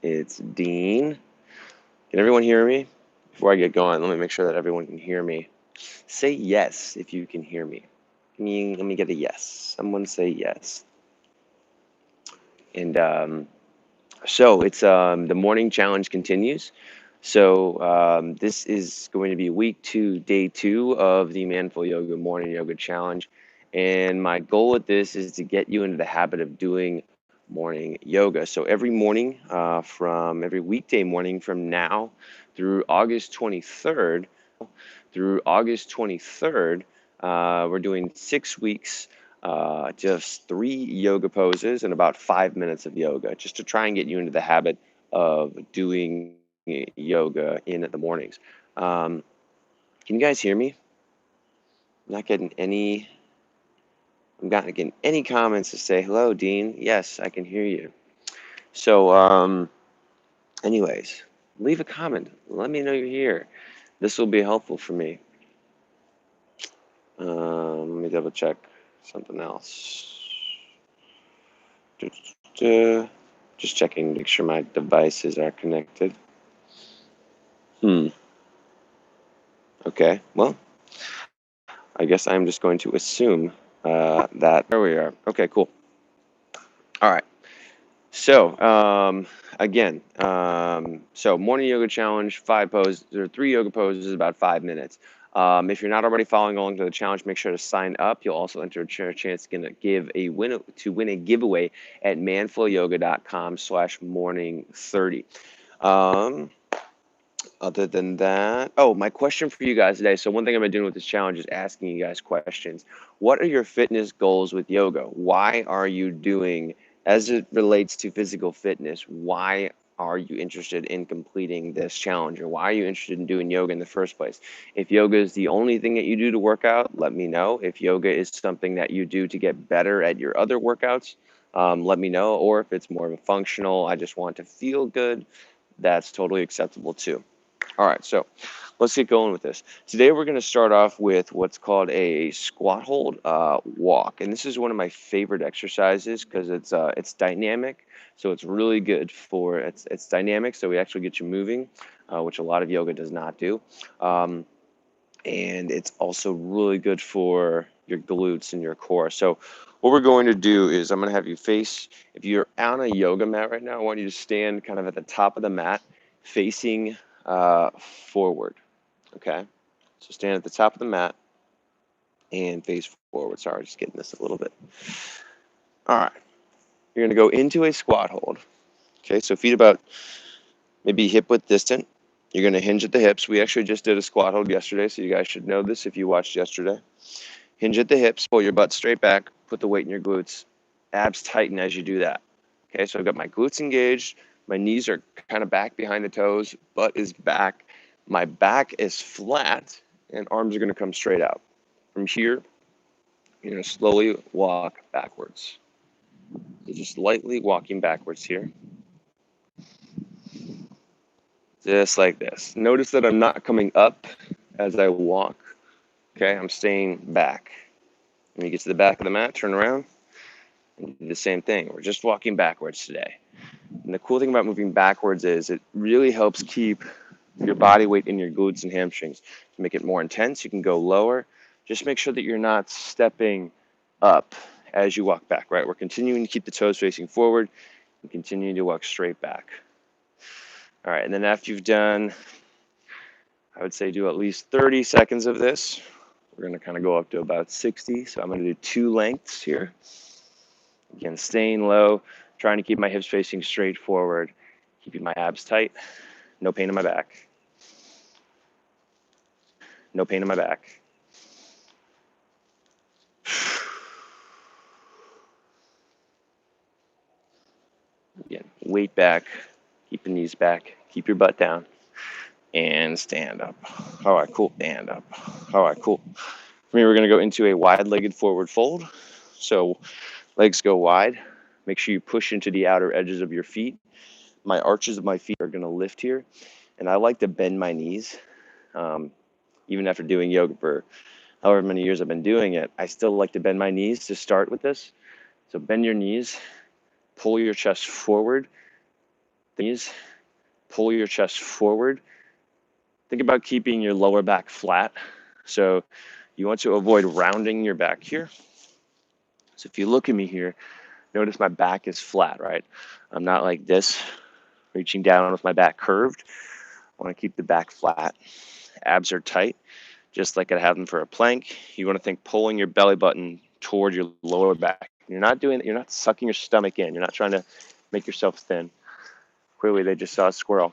It's Dean. Can everyone hear me? Before I get going, let me make sure that everyone can hear me. Say yes if you can hear me. Let me get a yes. Someone say yes. And so it's the morning challenge continues. So this is going to be week 2, day 2 of the Manful Yoga Morning Yoga Challenge. And my goal with this is to get you into the habit of doing morning yoga. So every morning, from every weekday morning from now through August 23rd, we're doing 6 weeks, just 3 yoga poses and about 5 minutes of yoga, just to try and get you into the habit of doing yoga in the mornings. Can you guys hear me? I'm not getting any. I'm not getting any comments to say hello, Dean. Yes, I can hear you. So, anyways, leave a comment. Let me know you're here. This will be helpful for me. Let me double check something else. Just checking to make sure my devices are connected. Okay, well, I guess I'm just going to assume that there we are. Okay, cool. All right. So again, so morning yoga challenge, 5 poses or 3 yoga poses, about 5 minutes. If you're not already following along to the challenge, make sure to sign up. You'll also enter a chance to win a giveaway at manflowyoga.com/morning30. Um, Other than that, oh, my question for you guys today. So one thing I've been doing with this challenge is asking you guys questions. What are your fitness goals with yoga? Why are you doing, as it relates to physical fitness, why are you interested in completing this challenge? Or why are you interested in doing yoga in the first place? If yoga is the only thing that you do to work out, let me know. If yoga is something that you do to get better at your other workouts, let me know. Or if it's more of a functional, I just want to feel good, that's totally acceptable too. All right, so let's get going with this. Today we're going to start off with what's called a squat hold walk, and this is one of my favorite exercises because it's dynamic, so it's really good for it's dynamic, so we actually get you moving, which a lot of yoga does not do, and it's also really good for your glutes and your core. So what we're going to do is I'm going to have you face. If you're on a yoga mat right now, I want you to stand kind of at the top of the mat, facing forward, okay? So stand at the top of the mat and face forward. Sorry, just getting this a little bit. All right, you're gonna go into a squat hold, okay? So feet about maybe hip width distant. You're gonna hinge at the hips. We actually just did a squat hold yesterday, so you guys should know this if you watched yesterday. Hinge at the hips, pull your butt straight back, put the weight in your glutes. Abs tighten as you do that. Okay, so I've got my glutes engaged, my knees are kind of back behind the toes, butt is back, my back is flat, and arms are going to come straight out. From here, you're going to slowly walk backwards. So just lightly walking backwards here. Just like this. Notice that I'm not coming up as I walk. Okay, I'm staying back. When you get to the back of the mat, turn around, and do the same thing. We're just walking backwards today. And the cool thing about moving backwards is it really helps keep your body weight in your glutes and hamstrings. To make it more intense, you can go lower. Just make sure that you're not stepping up as you walk back, right? We're continuing to keep the toes facing forward and continuing to walk straight back. All right, and then after you've done, I would say do at least 30 seconds of this. We're going to kind of go up to about 60. So I'm going to do 2 lengths here. Again, staying low, trying to keep my hips facing straight forward, keeping my abs tight, no pain in my back. No pain in my back. Again, weight back, keep the knees back, keep your butt down, and stand up. All right, cool, stand up. All right, cool. For me, we're going to go into a wide-legged forward fold. So legs go wide. Make sure you push into the outer edges of your feet. My arches of my feet are going to lift here, and I like to bend my knees. Even after doing yoga for however many years I've been doing it, I still like to bend my knees to start with this. So bend your knees, pull your chest forward, knees, pull your chest forward. Think about keeping your lower back flat. So you want to avoid rounding your back here. So if you look at me here, notice my back is flat, right? I'm not like this, reaching down with my back curved. I want to keep the back flat. Abs are tight, just like I'd have them for a plank. You want to think pulling your belly button toward your lower back. You're not sucking your stomach in. You're not trying to make yourself thin. Clearly, they just saw a squirrel.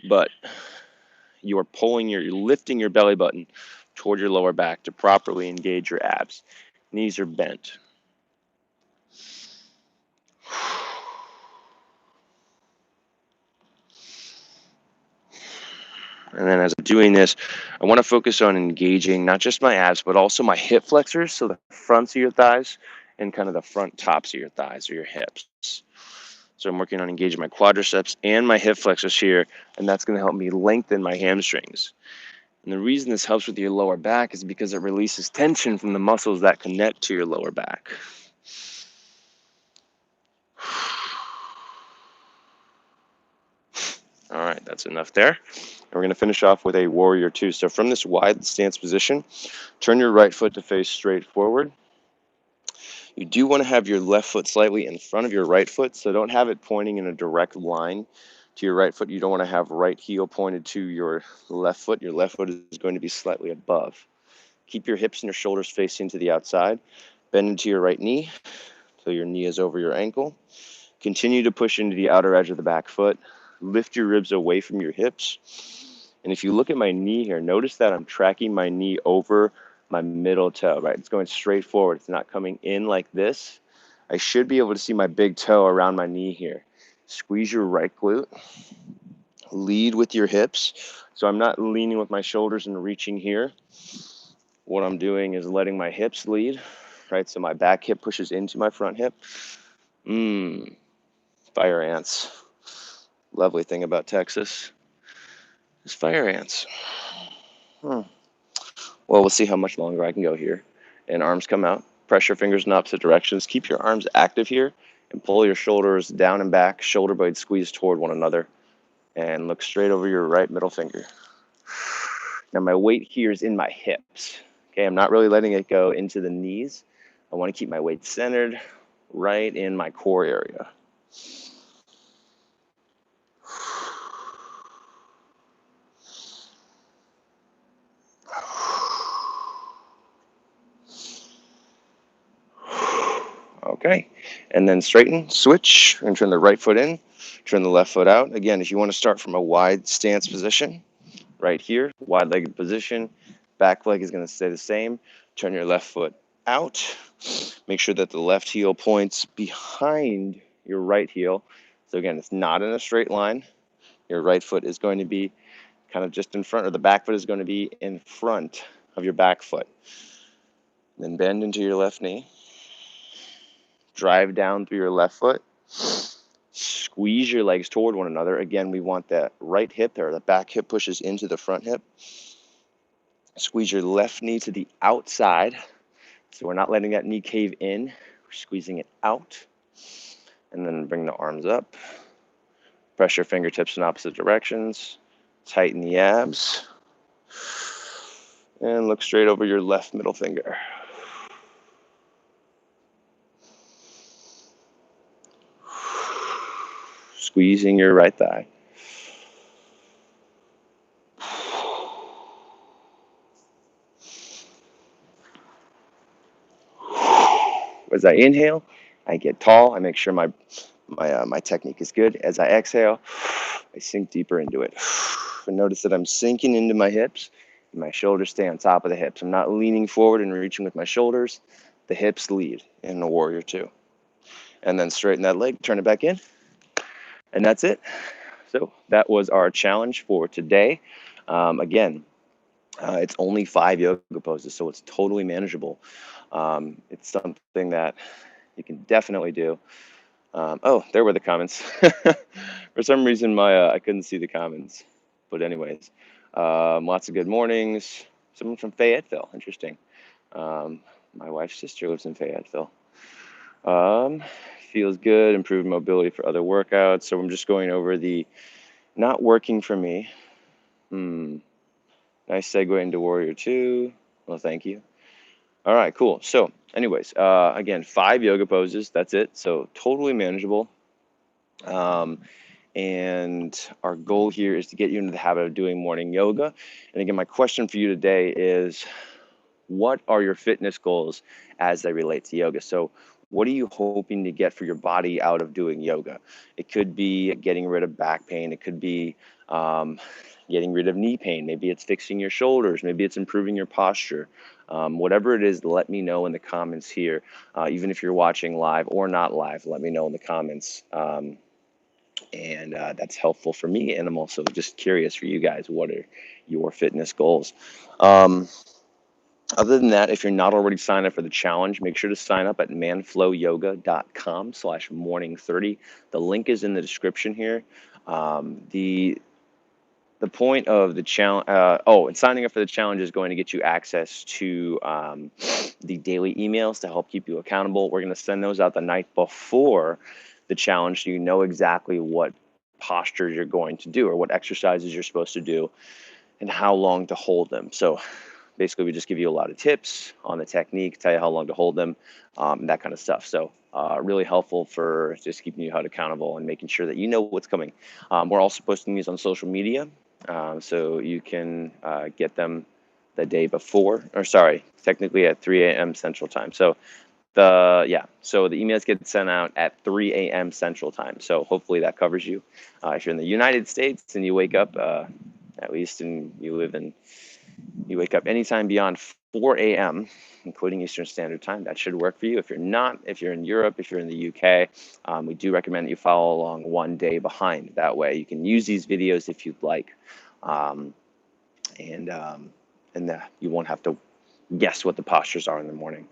But you're lifting your belly button toward your lower back to properly engage your abs. Knees are bent. And then as I'm doing this, I want to focus on engaging not just my abs, but also my hip flexors, so the fronts of your thighs and kind of the front tops of your thighs or your hips. So I'm working on engaging my quadriceps and my hip flexors here, and that's going to help me lengthen my hamstrings. And the reason this helps with your lower back is because it releases tension from the muscles that connect to your lower back. All right, that's enough there. And we're going to finish off with a warrior two. So from this wide stance position, turn your right foot to face straight forward. You do want to have your left foot slightly in front of your right foot, so don't have it pointing in a direct line to your right foot. You don't want to have right heel pointed to your left foot. Your left foot is going to be slightly above. Keep your hips and your shoulders facing to the outside. Bend into your right knee till your knee is over your ankle. Continue to push into the outer edge of the back foot. Lift your ribs away from your hips. And if you look at my knee here, notice that I'm tracking my knee over my middle toe, right? It's going straight forward. It's not coming in like this. I should be able to see my big toe around my knee here. Squeeze your right glute. Lead with your hips. So I'm not leaning with my shoulders and reaching here. What I'm doing is letting my hips lead, right? So my back hip pushes into my front hip. Fire ants. Lovely thing about Texas is fire ants. Well, we'll see how much longer I can go here. And arms come out. Press your fingers in opposite directions. Keep your arms active here and pull your shoulders down and back. Shoulder blades squeeze toward one another. And look straight over your right middle finger. Now my weight here is in my hips. Okay, I'm not really letting it go into the knees. I want to keep my weight centered right in my core area. Okay, and then straighten, switch, and turn the right foot in, turn the left foot out. Again, if you want to start from a wide stance position, right here, wide-legged position, back leg is going to stay the same. Turn your left foot out. Make sure that the left heel points behind your right heel. So again, it's not in a straight line. Your right foot is going to be kind of just in front, or the back foot is going to be in front of your back foot. Then bend into your left knee. Drive down through your left foot. Squeeze your legs toward one another. Again, we want that right hip, or the back hip pushes into the front hip. Squeeze your left knee to the outside. So we're not letting that knee cave in. We're squeezing it out. And then bring the arms up. Press your fingertips in opposite directions. Tighten the abs. And look straight over your left middle finger. Squeezing your right thigh. As I inhale, I get tall. I make sure my technique is good. As I exhale, I sink deeper into it. And notice that I'm sinking into my hips, and my shoulders stay on top of the hips. I'm not leaning forward and reaching with my shoulders. The hips lead in the warrior two. And then straighten that leg, turn it back in. And that's it. So that was our challenge for today. Again, it's only 5 yoga poses, so it's totally manageable. It's something that you can definitely do. Oh, there were the comments. For some reason, I couldn't see the comments. But anyways, lots of good mornings. Someone from Fayetteville. Interesting. My wife's sister lives in Fayetteville. feels good. Improved mobility for other workouts. So I'm just going over the not working for me. Nice segue into Warrior 2. Well, thank you. All right, cool. So anyways, again, 5 yoga poses. That's it. So totally manageable. And our goal here is to get you into the habit of doing morning yoga. And again, my question for you today is, what are your fitness goals as they relate to yoga? So what are you hoping to get for your body out of doing yoga? It could be getting rid of back pain. It could be getting rid of knee pain. Maybe it's fixing your shoulders. Maybe it's improving your posture. Whatever it is, let me know in the comments here. Even if you're watching live or not live, let me know in the comments. And that's helpful for me. And I'm also just curious for you guys, what are your fitness goals? Other than that, if you're not already signed up for the challenge, make sure to sign up at manflowyoga.com/morning30. The link is in the description here. The point of the challenge, and signing up for the challenge is going to get you access to the daily emails to help keep you accountable. We're going to send those out the night before the challenge, so you know exactly what postures you're going to do or what exercises you're supposed to do and how long to hold them. So basically, we just give you a lot of tips on the technique, tell you how long to hold them, that kind of stuff. So really helpful for just keeping you held accountable and making sure that you know what's coming. We're also posting these on social media, so you can get them the day before, or sorry, technically at 3 a.m. Central Time. So so the emails get sent out at 3 a.m. Central Time. So hopefully that covers you. If you're in the United States and you wake up, at least, and you wake up anytime beyond 4 a.m., including Eastern Standard Time, that should work for you. If you're not, if you're in Europe, if you're in the UK, we do recommend that you follow along one day behind. That way you can use these videos if you'd like, and you won't have to guess what the postures are in the morning.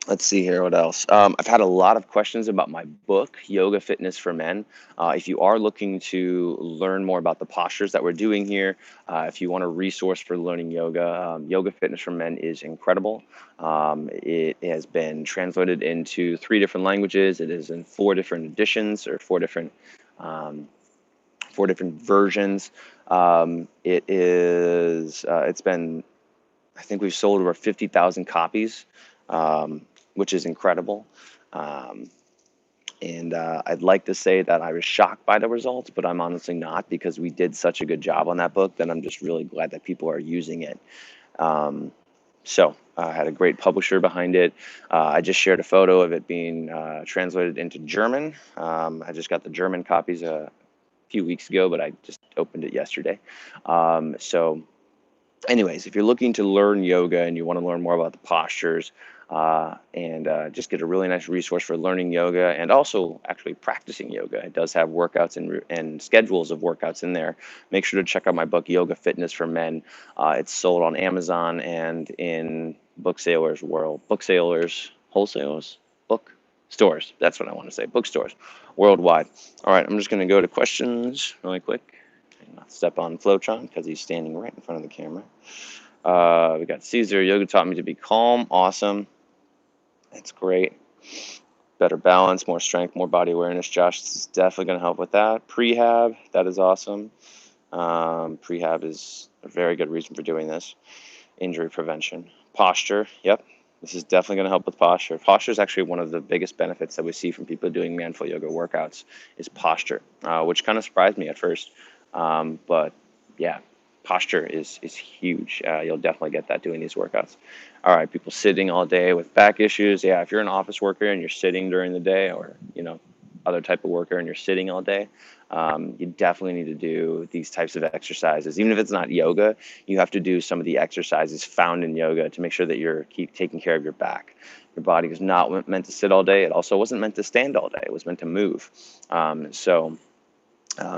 Let's see here, what else? I've had a lot of questions about my book, Yoga Fitness for Men. If you are looking to learn more about the postures that we're doing here, if you want a resource for learning yoga, Yoga Fitness for Men is incredible. It has been translated into 3 different languages. It is in 4 different editions, or 4 different versions. It's been, I think we've sold over 50,000 copies. Which is incredible. I'd like to say that I was shocked by the results, but I'm honestly not, because we did such a good job on that book that I'm just really glad that people are using it. So I had a great publisher behind it. I just shared a photo of it being translated into German. I just got the German copies a few weeks ago, but I just opened it yesterday. So anyways, if you're looking to learn yoga and you want to learn more about the postures, and just get a really nice resource for learning yoga and also actually practicing yoga, it does have workouts and schedules of workouts in there. Make sure to check out my book, Yoga Fitness for Men. It's sold on Amazon and in wholesalers, bookstores. That's what I want to say, bookstores worldwide. All right, I'm just going to go to questions really quick. Not step on Flowtron because he's standing right in front of the camera. We got Caesar. Yoga taught me to be calm. Awesome. That's great. Better balance, more strength, more body awareness. Josh, this is definitely going to help with that. Prehab, that is awesome. Prehab is a very good reason for doing this. Injury prevention. Posture, yep. This is definitely going to help with posture. Posture is actually one of the biggest benefits that we see from people doing manful yoga workouts is posture, which kind of surprised me at first. But yeah, posture is huge. You'll definitely get that doing these workouts. All right, people sitting all day with back issues. Yeah, if you're an office worker and you're sitting during the day, or other type of worker and you're sitting all day, you definitely need to do these types of exercises. Even if it's not yoga, you have to do some of the exercises found in yoga to make sure that you're taking care of your back. Your body is not meant to sit all day. It also wasn't meant to stand all day. It was meant to move.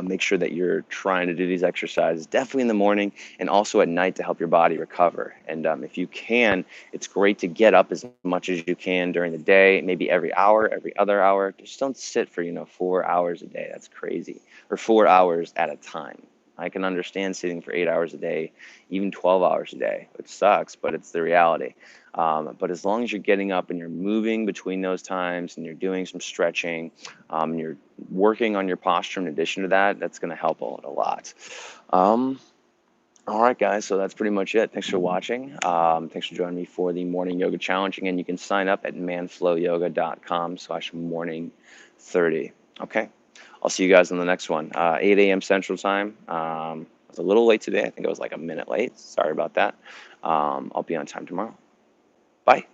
Make sure that you're trying to do these exercises definitely in the morning and also at night to help your body recover. And if you can, it's great to get up as much as you can during the day, maybe every hour, every other hour. Just don't sit for 4 hours a day. That's crazy. Or 4 hours at a time. I can understand sitting for 8 hours a day, even 12 hours a day. It sucks, but it's the reality. But as long as you're getting up and you're moving between those times and you're doing some stretching, and you're working on your posture in addition to that, that's going to help a lot. Um, all right, guys, so that's pretty much it. Thanks for watching. Thanks for joining me for the Morning Yoga Challenge. Again, you can sign up at manflowyoga.com/morning30. Okay, I'll see you guys on the next one. 8 a.m. Central Time. I was a little late today. I think I was like a minute late. Sorry about that. I'll be on time tomorrow. Bye.